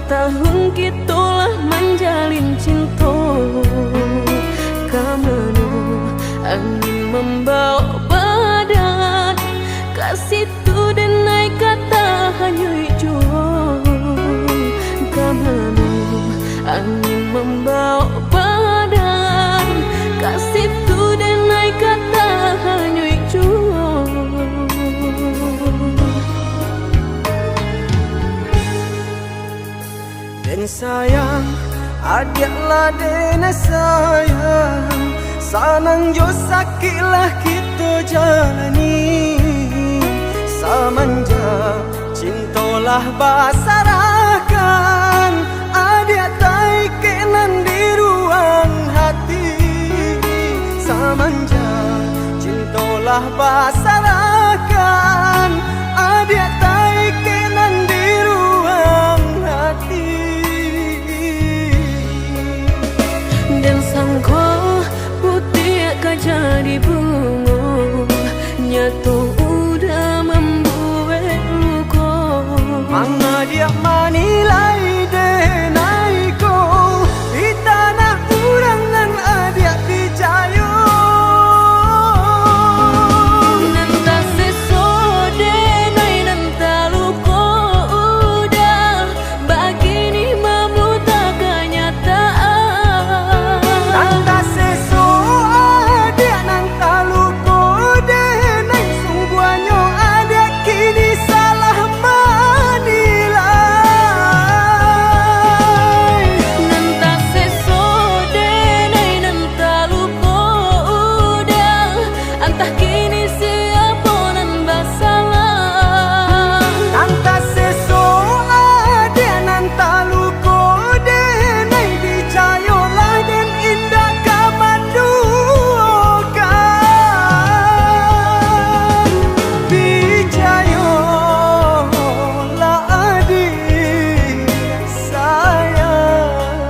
tahun kitulah menjalin cinta. Kamanu angin membawa badan, kasih tu dan naik kata hanya hijau. Kamanu angin membawa badan, kasih tu dan naik kata hanya hijau. Dan sayang, adiaklah dena sayang, sanang jo sakitlah kita jalani. Samanja cintolah basarakan, adiak tai kenan di ruang hati. Samanja cintolah basarakan, adiak tai kenan di ruang hati. Dan sangko putih akan jadi bunga, nyatu udah membuat luka. Manga dia manilai denai ko, di tanah urangan adiak picayo. Nanta sesode nai nanta luka udah, begini memuta kenyataan. Nanta seso adiak nanta luko denai, sungguhnya adiak kini salah manilai. Nanta sesode nai nanta luka udah, entah kini siapa nan bersalah. Nanta seso adiak nanta luko denai, dicayolah dan indah kamandukan. Dicayolah adik sayang.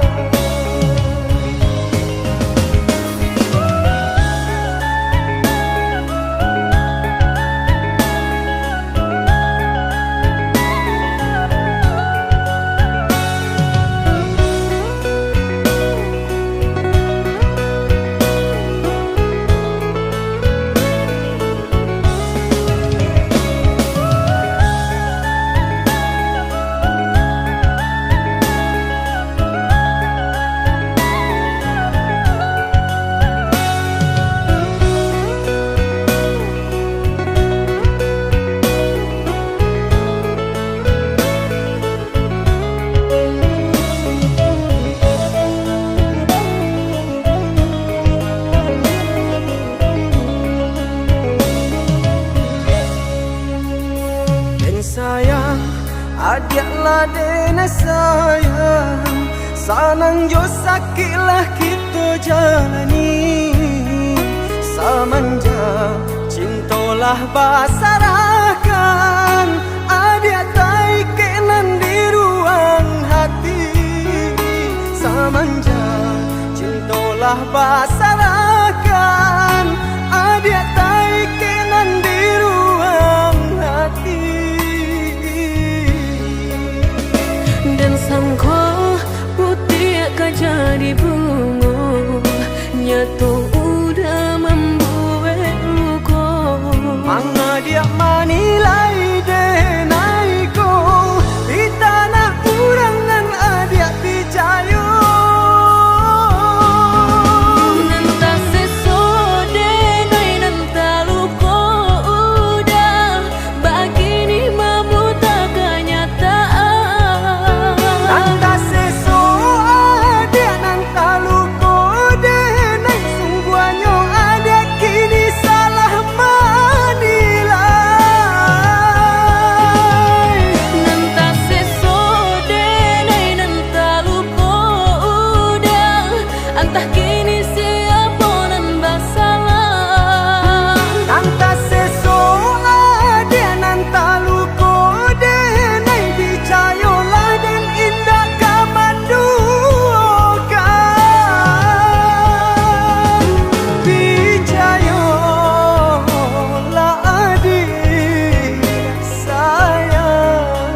Dan sayang, adiaklah dena sayang, sanang jo sakitlah kita jalani. Samanja cintolah basarakan, adiak tai kenan di ruang hati. Samanja cintolah basarakan, adiak tai kenan di ruang hati. Dan sangko putih akan jadi bunga, nyatu udah membuat luka. Manga dia manilai denai ko, di tanah urangan adiak picayo. Nanta sesode nai nanta luka udah, begini memuta kenyataan. Nanta seso adiak nanta luko denai, sungguhnya adiak kini salah manilai. Nanta sesode nai nanta luka udah, entah kini siapa nan bersalah. Nanta seso adiak nanta luko denai, dicayolah dan indah kamandukan. Dicayolah adik sayang.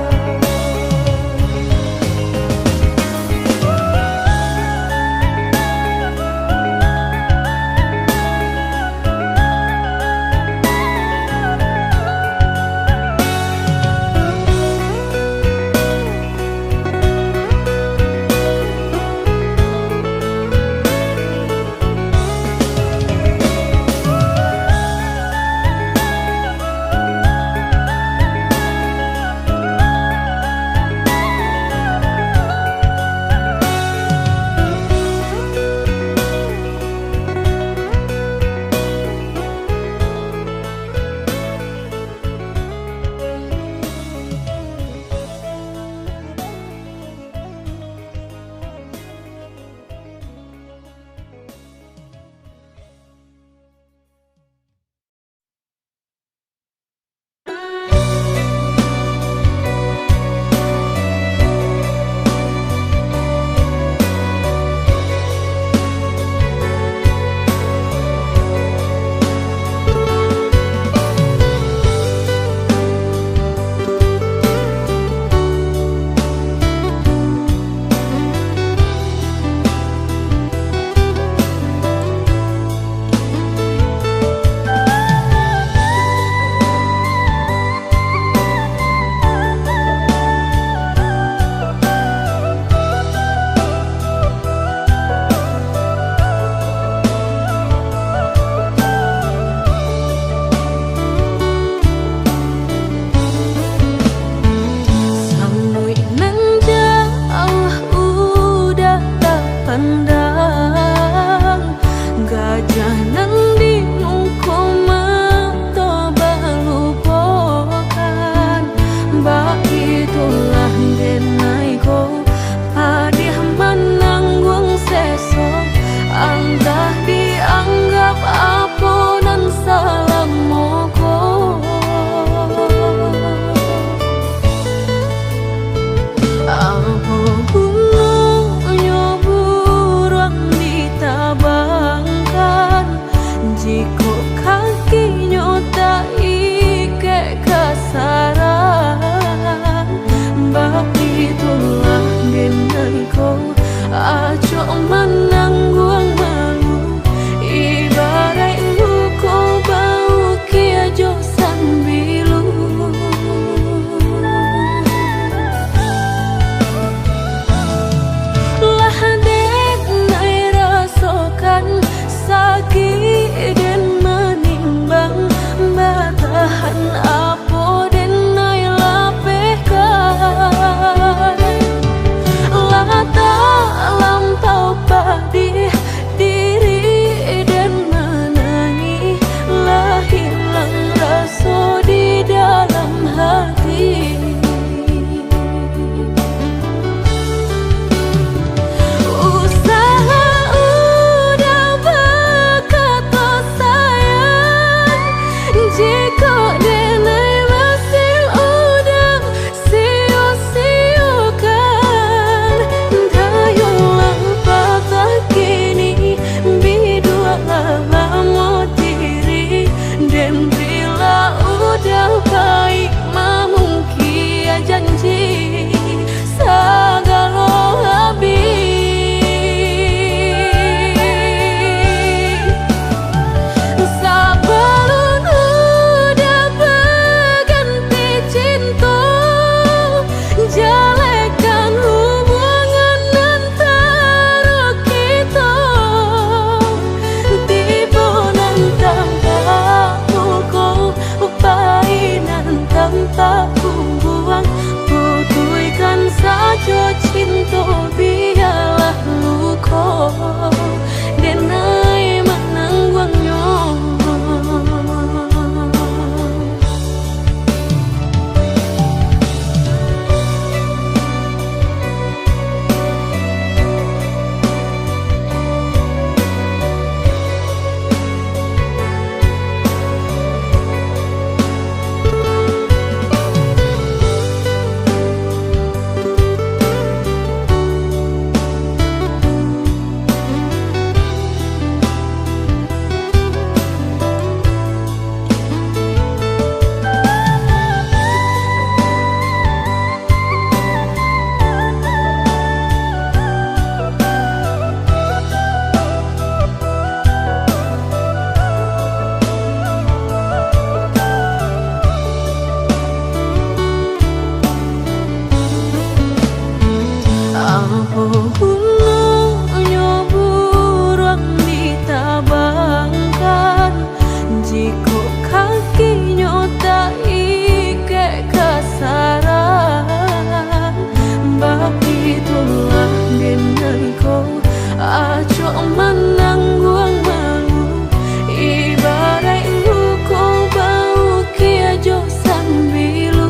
menangguang malu ibarat luko bau kia jo sambilu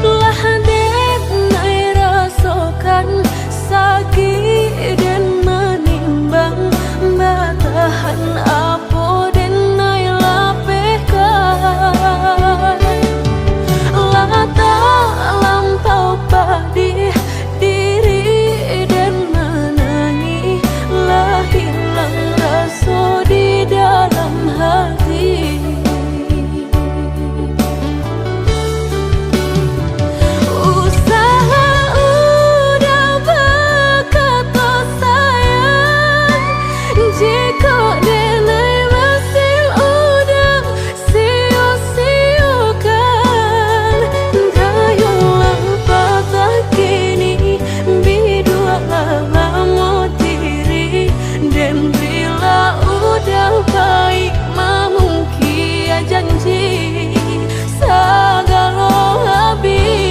lah det nai rasakan sakit dan menimbang batahan apa dan nai lapehkan lah tak lampau padi diri dan menangi lah hilang rasa di dalam hati. Usaha udah berkata sayang jika denai masih udah sia-siakan dayulah patah kini bidua lama diri dan bila udah baik mamungkia janji segala habis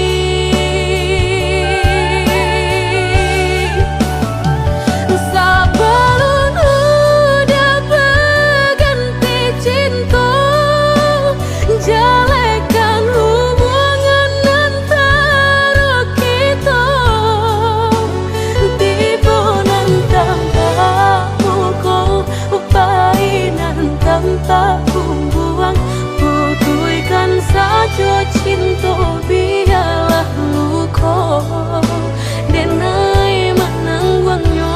sebelum udah berganti cinta jalekan hubungan antara kita tiba nantang muka painan tanpa buang putuikan saja cinta biarlah luka denai menangguangnya.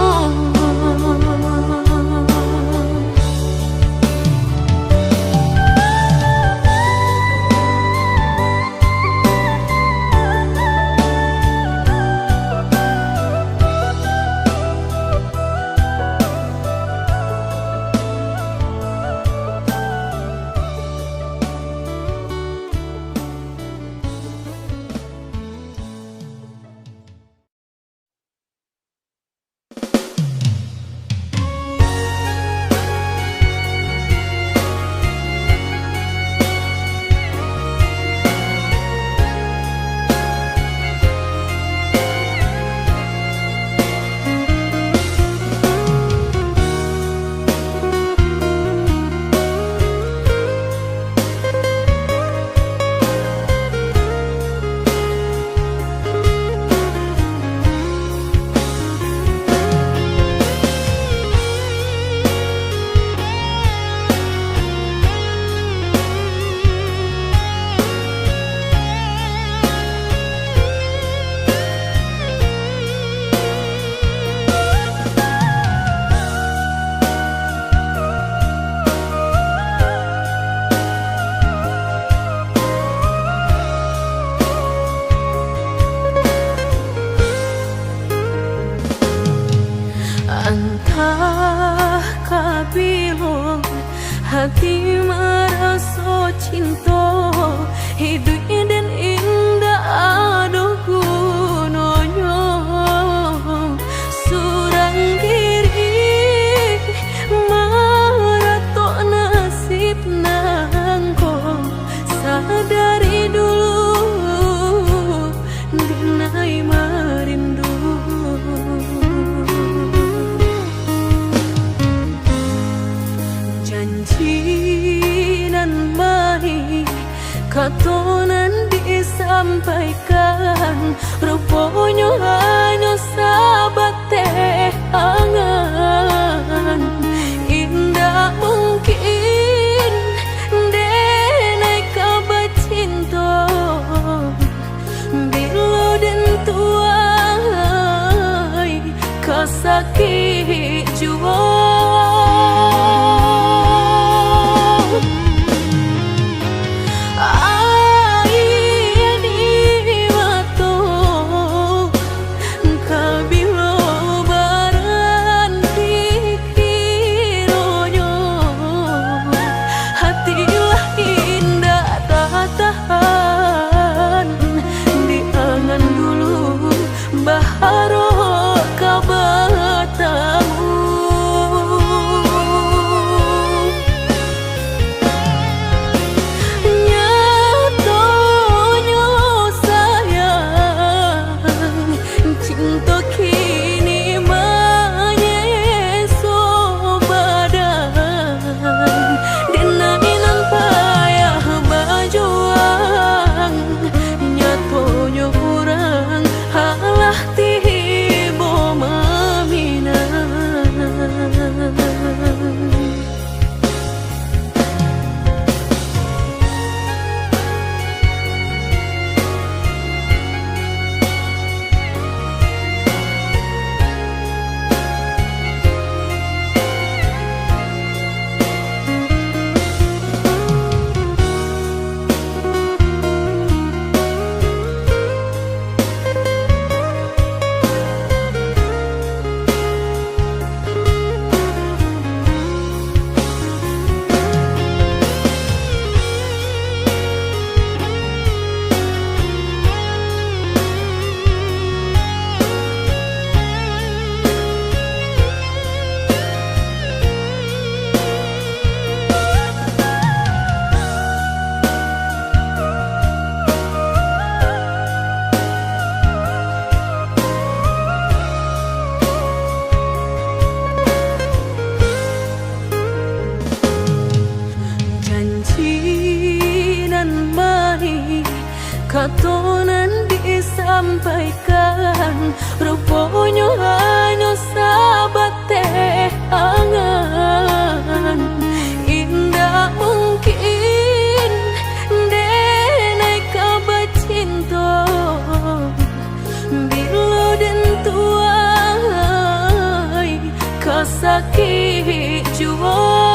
Entah kabilo hati merasa cinta hidup dan indah aduh gunanya surang diri maratok nasib nangko sadari dulu dinai merindu janji nan baik katonan disampaikan rupanya hanya sahabat teh angan indah mungkin denai kabar cinta bila dan tuai kasakit jua baharo ka batang jangan disampaikan, rupanya hanya sahabat teh angan. Indah mungkin denai kabar cinta, bila den tuai kasakit jua.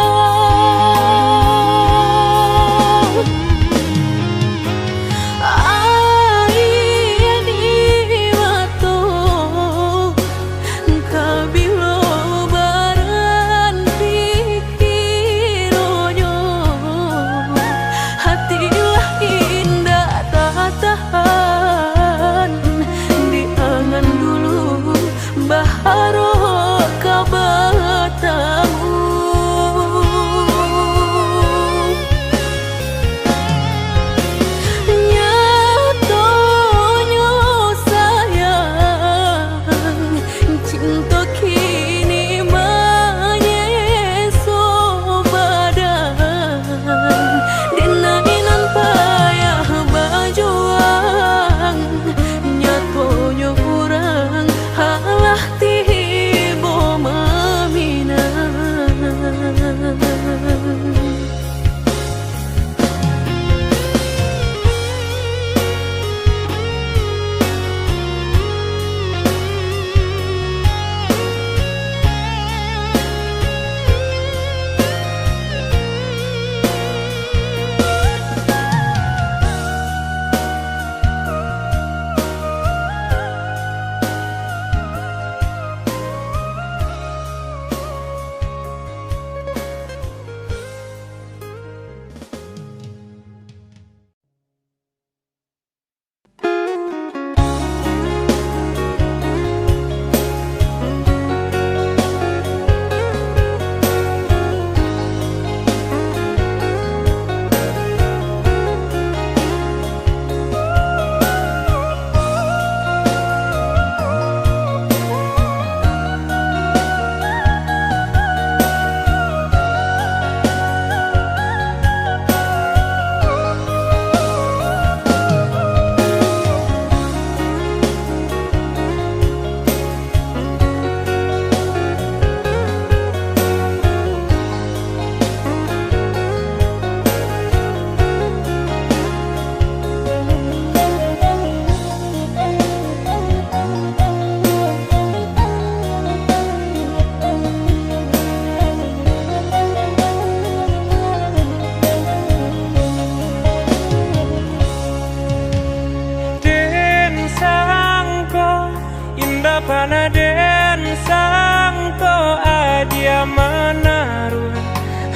Panaden sangko adia menaruh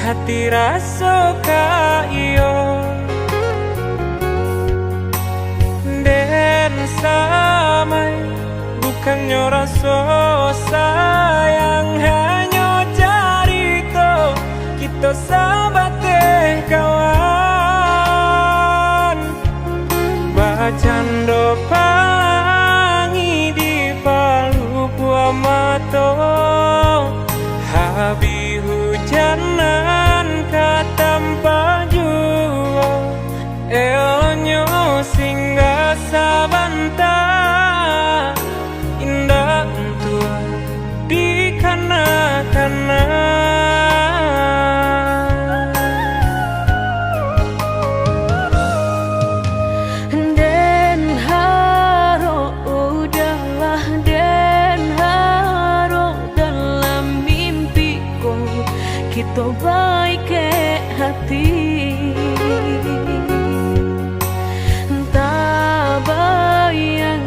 hati rasa ka iyo den samai bukannya rasa sayang hanya carito kita sahabat teh kawan bacando mato habi hujanan katampa jua eonyo singgah sabanta indah tua di kana-kana. Kita baik ke hati, tak bayang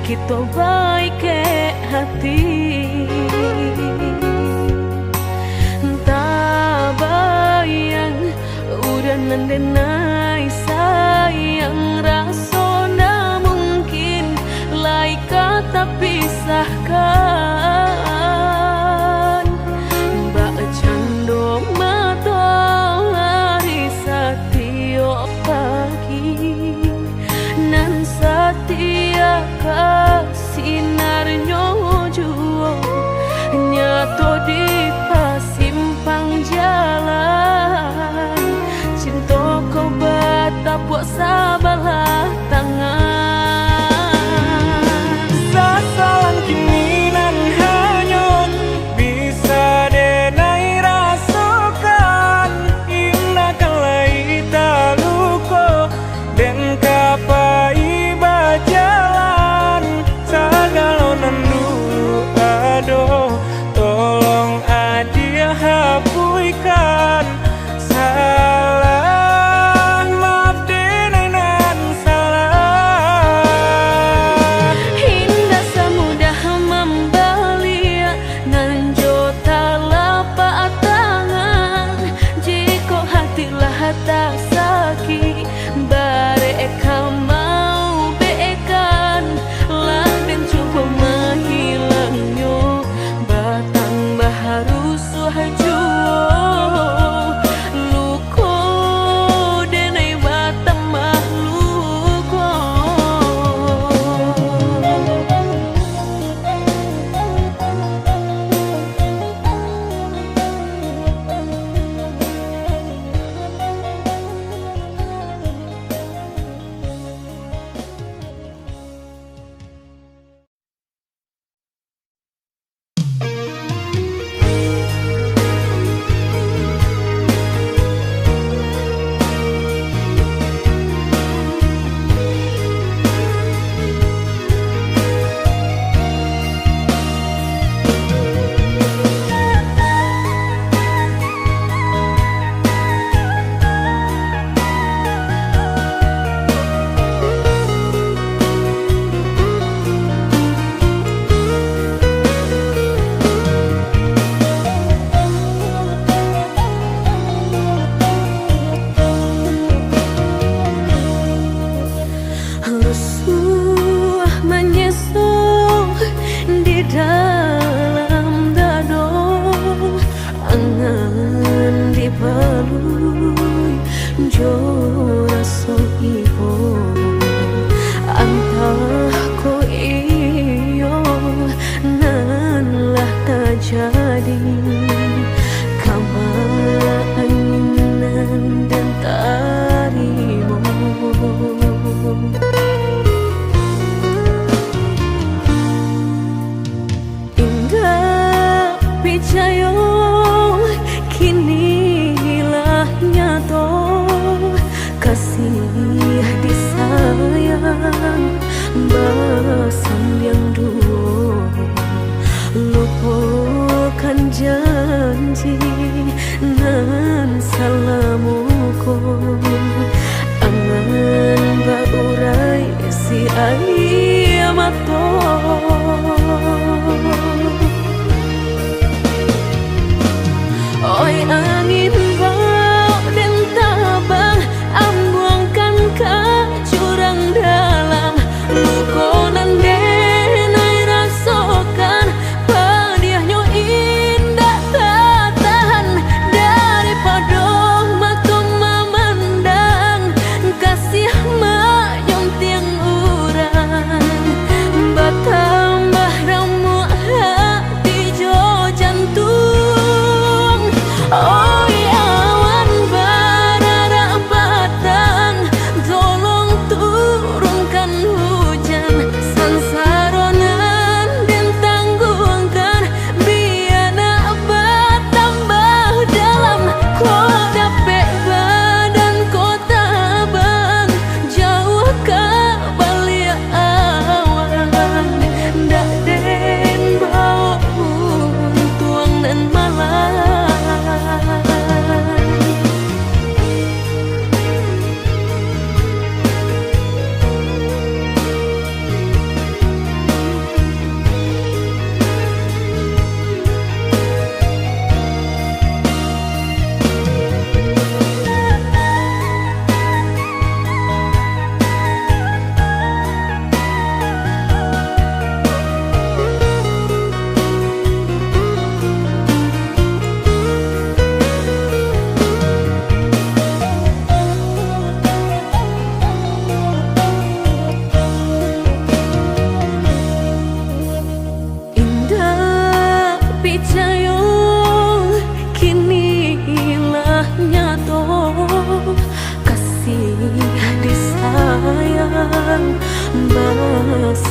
kita baik ke hati. Tak bayang udah nandenai sayang rasona mungkin lai kata pisahkan. Mbak cando matahari setiap pagi nan setia kasinarnya juo nyato di pasimpang jalan. Cinta kau batapuk sabalah tangan. Sasalan kini nan hanyut bisa denai rasakan. Indah kalai taluko dan kapai bajalan. Sagalonan dulu aduh tolong adia hapuikan salah. Maaf denai nan salah. Indah semudah membelia nan jota lapak tangan. Jika hatilah tak sakit bareka mau beekan lah dan coba menghilangnya batang baharu suhajuo luko denai batang mahluko. Lusuh menyesal di dalam dado, angan dipelui jora so ibo. Antah ko iyo nan lah terjadi kabar anginan dan tarimo. Indah picayo kini hilah nyato kasih disayang basam yang duo lupakan janji nan salamuko angan baurai si ayamato. Oi angin bau dan tabang ambuangkan ke jurang dalam lukonan denai rasakan padiahnya indah tak tahan daripada mata memandang kasih mayung tiang urang batambah ramu hati jo jantung. Oh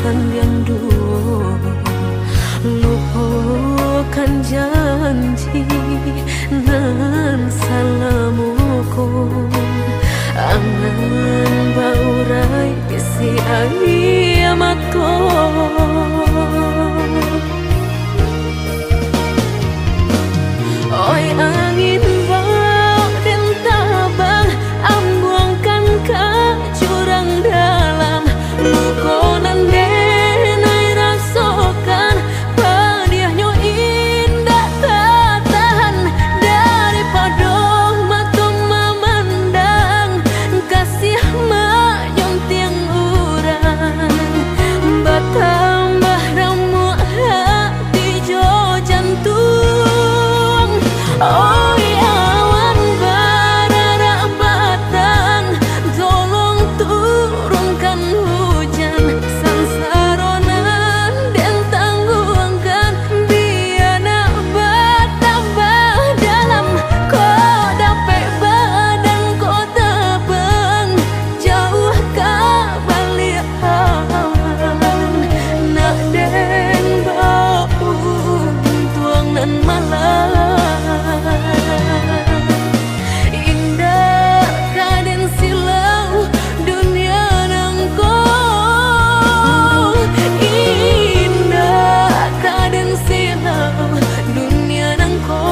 sandiang duo, lupakan janji nan salamuku, angan baurai kisi ayamatku. Oi angin bau dan tabang, ambuangkan ke jurang dalam, lukonan denai rasakan, padiahnya indah tak tahan, daripada mata memandang kasih menyunting urang, bertambah ramu hati jo jantung. Oi awan barara batang, tolong turunkan hujan, sansaronan dan tangguhkan, biana bertambah dalam, kau dapat badan kau tabang, jauh ke balik awan, nak den bau tuang nan malam. Indah kaden silau dunia nangko, indah kaden silau dunia nangko.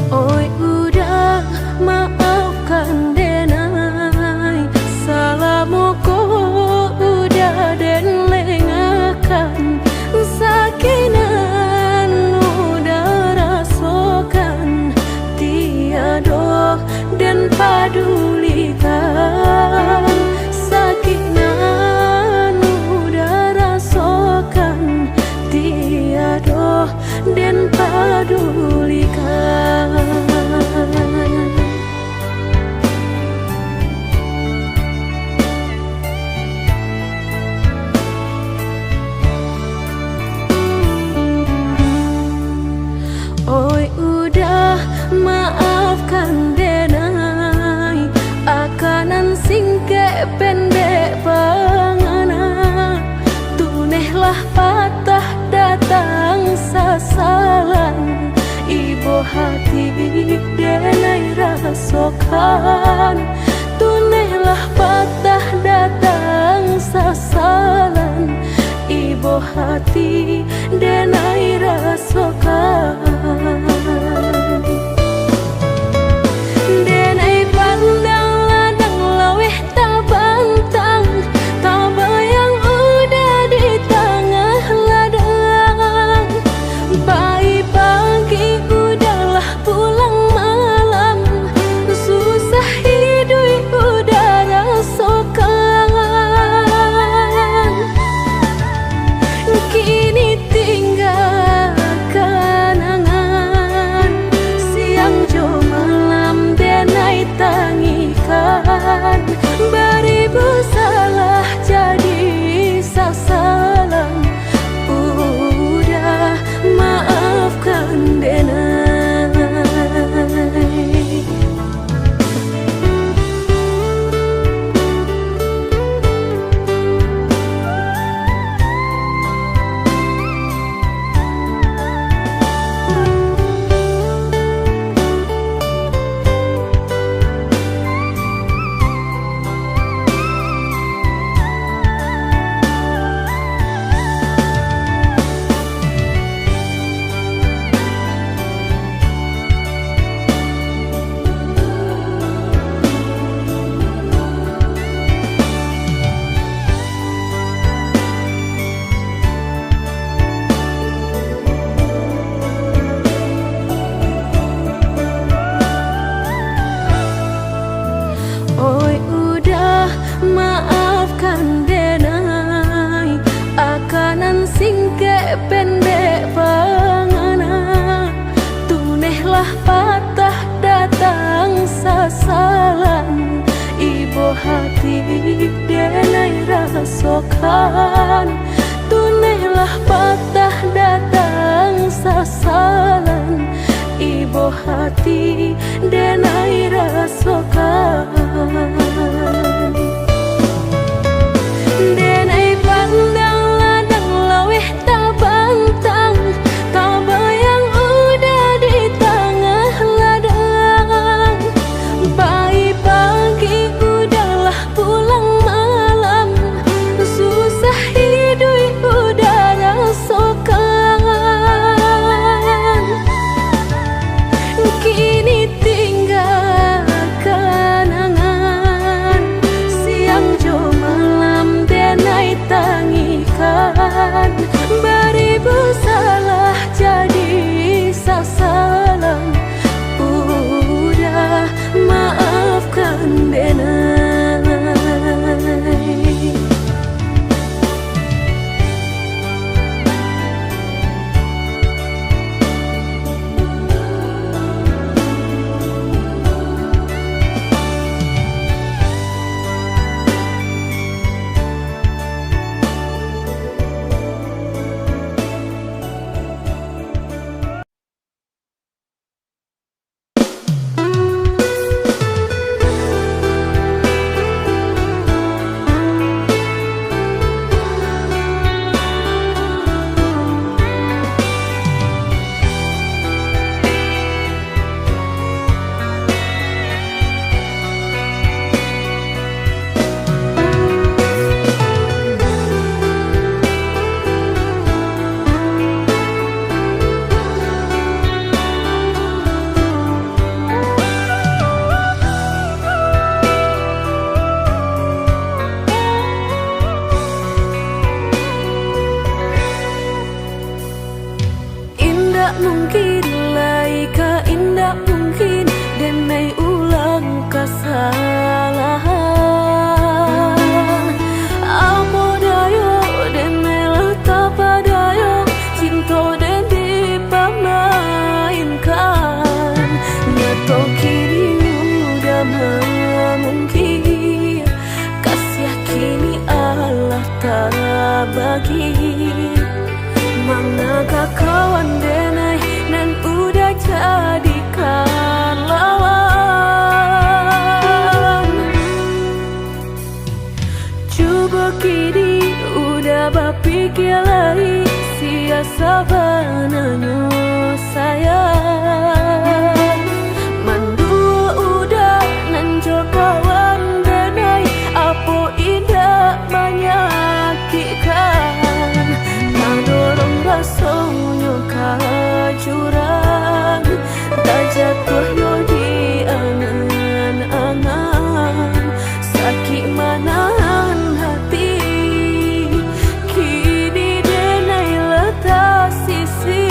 Oi udah maafkan denai, salamuku udah den lengakan, sakinan udah rasakan, tiada dan padulikan, sakinan udah rasakan, tiada dan padulikan. Oi udah maafkan denai, akanan singke pendek pangana, tunehlah patah datang sasalan, ibu hati denai rasakan, tunehlah patah datang sasalan, ibu hati denai rasakan. Denai pandang ladang laweh tak bantang, tak bayang udah di tengah ladang, bayi pagi udahlah pulang malam, susah hidup udah rasakan, kini tinggalkan singke pendek pangana, tunehlah patah datang sasalan. Ibu hati denai rasokan, tunehlah patah datang sasalan. Ibu hati denai rasokan. Denai pandang ladang laweh tak bantang, tak bayang udah di tengah ladang. Bayi pagi udahlah pulang malam, susah hidup udah rasakan. Kini tinggal kenangan, siang jo malam denai tangikan. Beribu salah jadi sasalan, udah maafkan denai. Mungkin laika indah mungkin denai ulang kesalahan. Apa dayo denai letak padayo, cinta den dipamainkan. Nyato kini udah mungkin, kasih kini Allah tak bagi. Manakah kawan denai nan udah jadikan lawan. Coba kini udah berpikir lagi, siasa bananya sayang. Mandua udah nanjo kawan denai, apa indah menyakitkan. Dorong rasanya kajurang, tak jatuh yo di angan-angan. Sakit manahan hati, kini denai letak sisi.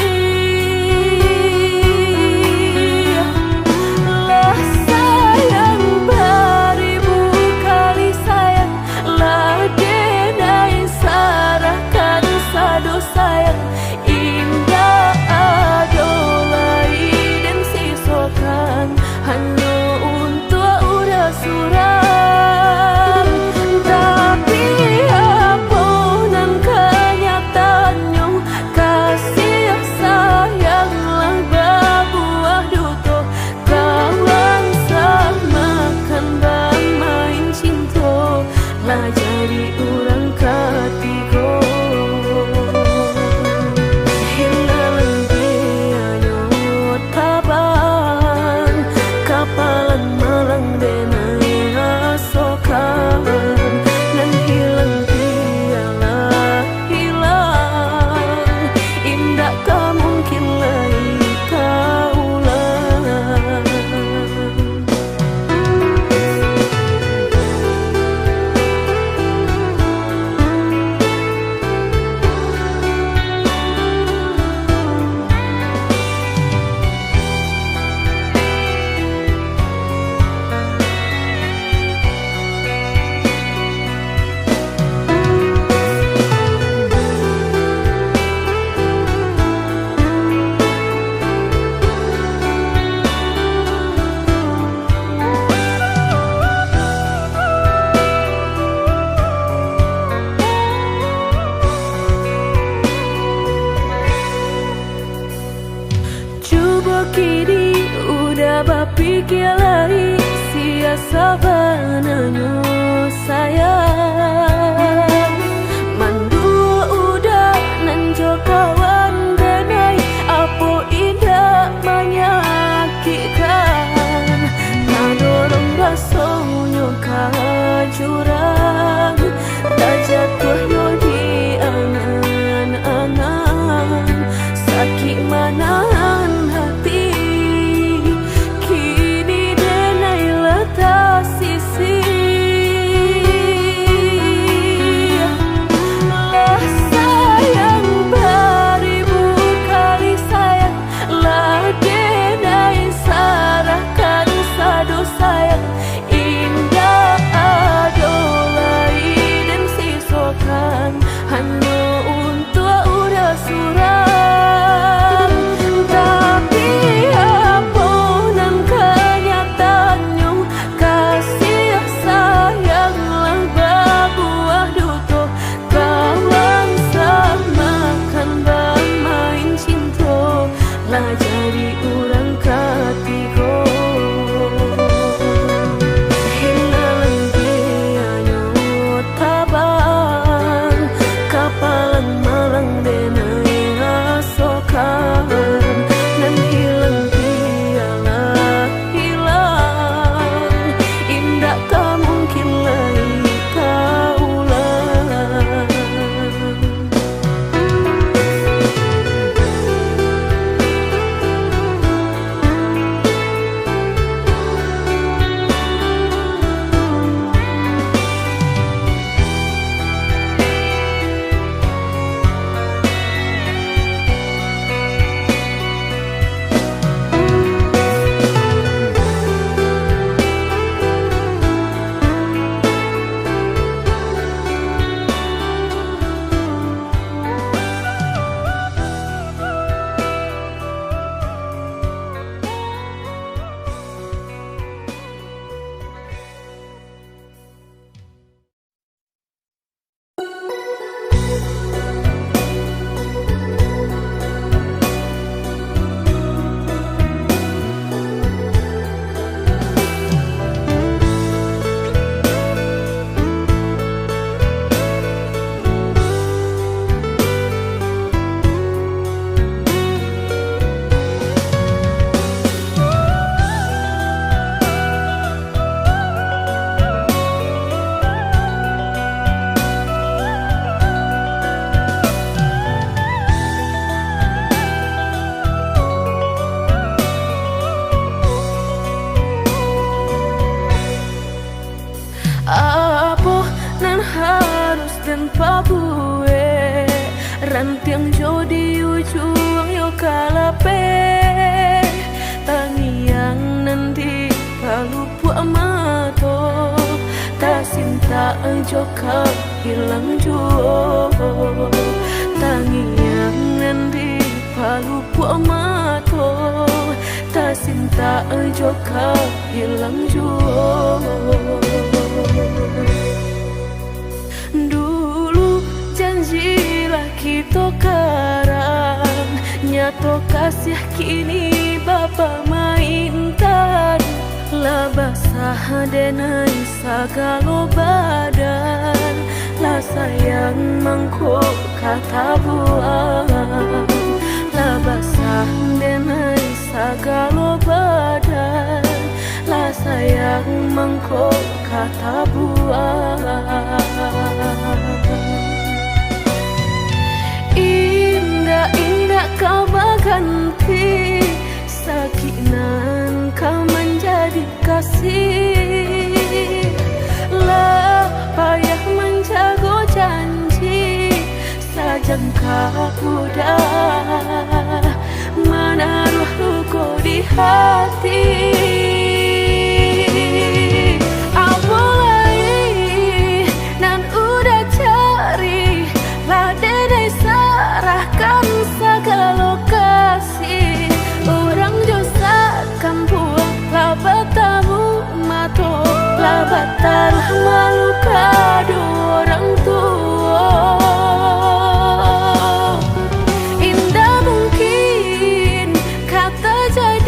kini udah bapikir lain siasa bananyo sayang. Mandu udah nanjo kawan denai apo indah menyakitkan. Nadorong basonyo jurang tak jatuhnya di angan-angan. Sakit manahan hati kini denai letak sisi. Lah sayang beribu kali sayang, lah denai sarahkan sadu sayang. Indah adolai dan sisokan hanya untuk udah suram. Tapi apunan kenyataannya kasih sayang lang berbuah duto. Kawan samakan bermain cinta lah jadi orang ketiga. Hinalan dianya tabang kapalan malang denai asokan. Dan hilang dialah hilang, indah tak mungkin lagi kaulang. Apa nan harus dan pabue rantiang jodi ujung yo kalape. Tangiang nanti palupu amato tak sinta joka hilang juo. Tangiang nanti palupu amato tak sinta joka hilang juo. Dulu janjilah kita karang, nyato kasih kini bapa mainkan. Lah basah denai sagalo badan, lah sayang mangkok kata buang. Lah basah denai sagalo badan, lah sayang mangkok kata buang. Indah-indah kau berganti, sakinan kau menjadi kasih. Lah payah menjaga janji, sajangka udah menaruh luka di hati. Sarahkan segala lokasi, orang josa kampung labatamu mato labatar malu kado orang tua. Indah mungkin kata jadi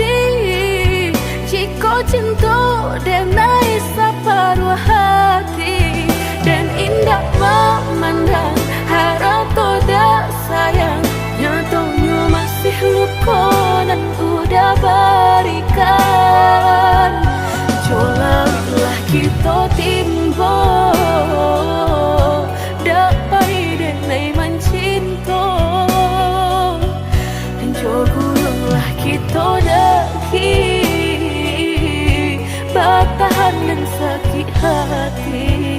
dan sakit hati.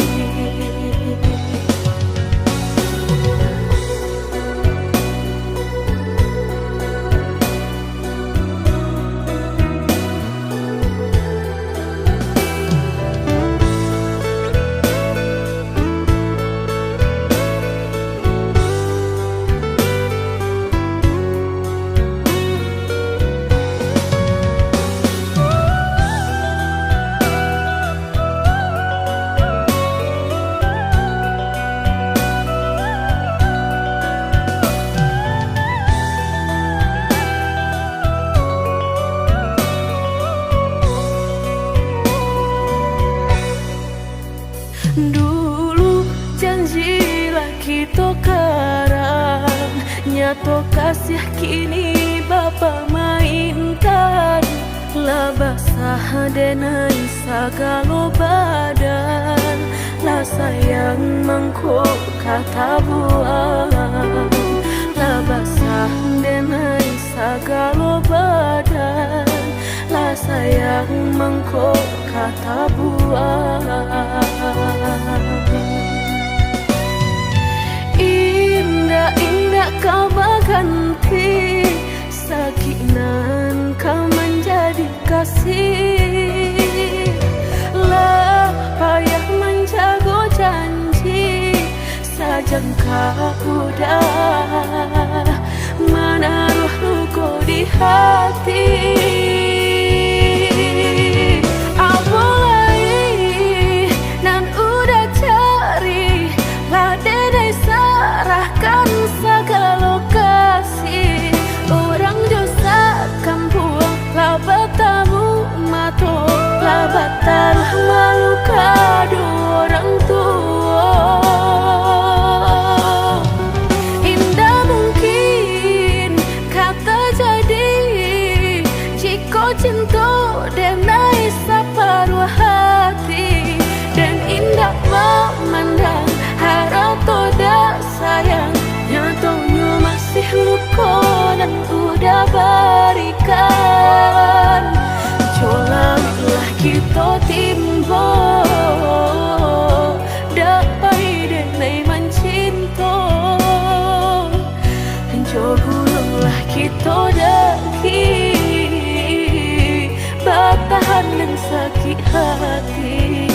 Dulu janjilah kita karang, nyato kasih kini Bapa mainkan. Lah basah denai sagalo badan, lah sayang mangkok kata buang. Lah basah denai sagalo badan, lah sayang mangkok kata buang. Indah-indah kau berganti, sakinan kau menjadi kasih. Lah payah menjaga janji, sajangka udah menaruh luka di hati. Segala kasih orang dosa kampung, lah bertamu mato, lah batal malu kado orang tua. Indah mungkin kata jadi, jika cinta denai separuh hati, dan indah memandang harap toda sayang. Nyatanya masih luka dan udah berikan. Colanglah kita timbo, dapai denai mencinta. Jauhlah kita daki, bertahan dan sakit hati.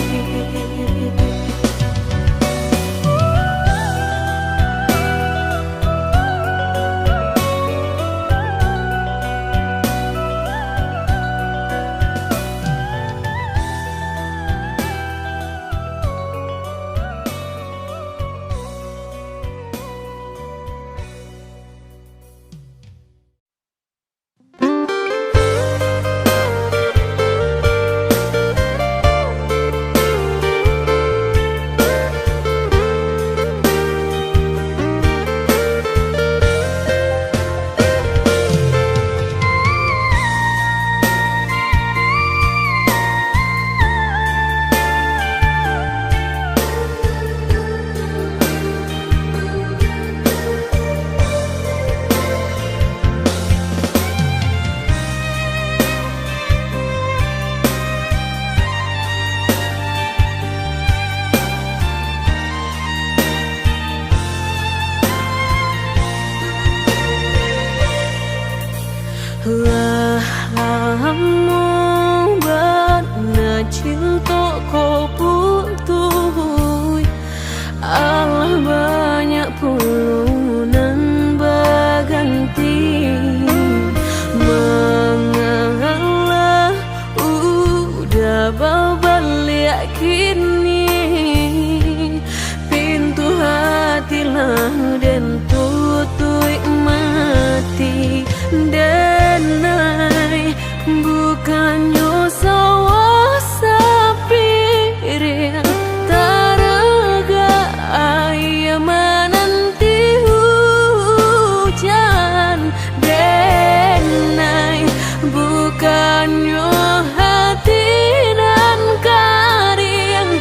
Lah lama bana cinta kau putus, Allah banyak pulunan berganti. Mengalah udah berbalik kini, pintu hati lah dan tutup mati. Denai bukannya sawah sapir taraga ayah menanti hujan. Denai bukannya hati dan karing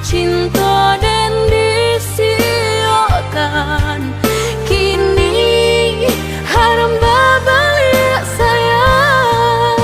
cinta dan disiokan. Kini haram babalik sayang.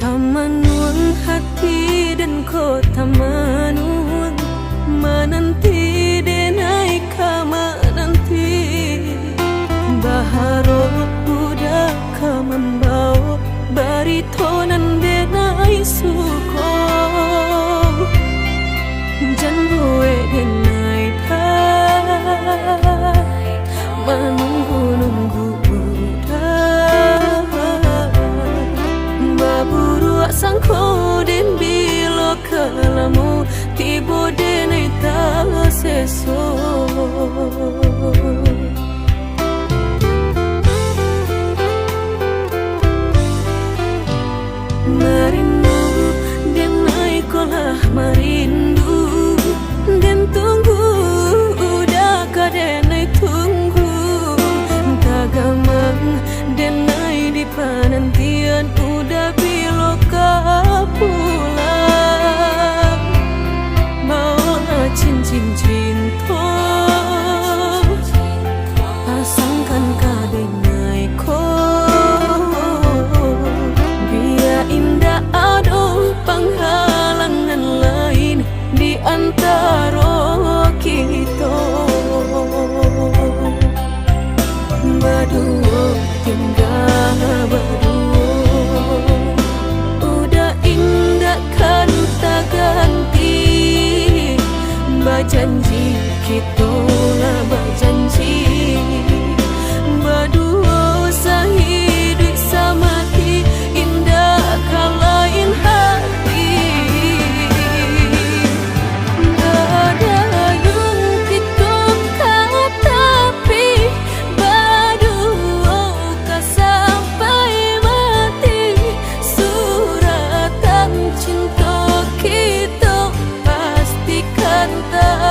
Tamanun hati dan kota manun menanti denai kama nanti baharul budak membawa baritonan denai suko janbue denai dah menunggu-nunggu budak baburu sangko den bilo kalamu tibo denai ta seso merindu denai kolah merindu den tunggu udah kadenai tunggu tagamang denai di panantian udah bilo pulang bawa cincin cinta pasangkan kadenai ko biar indah ada penghalangan lain di antara kita berdua tinggal berdua udah indah kan tak ganti berjanji kita lah berjanji berdua sehidup samati indah kan lain hati ada yang kita kau tapi berdua kau sampai mati suratan cinta kita pastikan tak